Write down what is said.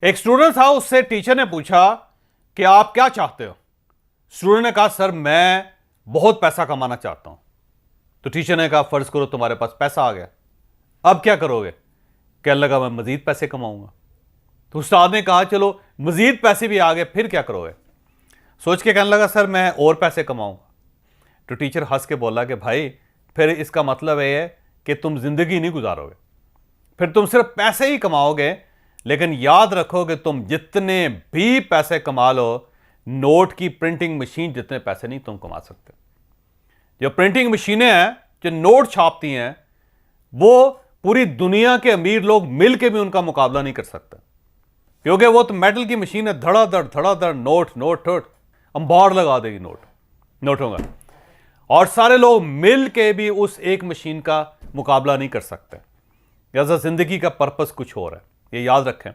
एक स्टूडेंट था, उससे टीचर ने पूछा कि आप क्या चाहते हो। स्टूडेंट ने कहा सर मैं बहुत पैसा कमाना चाहता हूं। तो टीचर ने कहा फर्ज करो तुम्हारे पास पैसा आ गया, अब क्या करोगे। कहने लगा मैं मजीद पैसे कमाऊंगा। तो उस्ताद ने कहा चलो मजीद पैसे भी आ गए, फिर क्या करोगे। सोच के कहने लगा सर मैं और पैसे कमाऊंगा। तो टीचर हंस के बोला कि भाई फिर इसका मतलब यह है कि तुम जिंदगी नहीं गुजारोगे, फिर तुम सिर्फ पैसे ही कमाओगे, लेकिन याद रखो कि तुम जितने भी पैसे कमा लो, नोट की प्रिंटिंग मशीन जितने पैसे नहीं तुम कमा सकते। जो प्रिंटिंग मशीनें हैं जो नोट छापती हैं, वो पूरी दुनिया के अमीर लोग मिल के भी उनका मुकाबला नहीं कर सकते, क्योंकि वो तो मेटल की मशीन है, धड़ाधड़ नोट नोट नोट अंबार लगा देगी नोटों का, और सारे लोग मिल के भी उस एक मशीन का मुकाबला नहीं कर सकते। लिहाजा जिंदगी का पर्पस कुछ और है, ये याद रखें।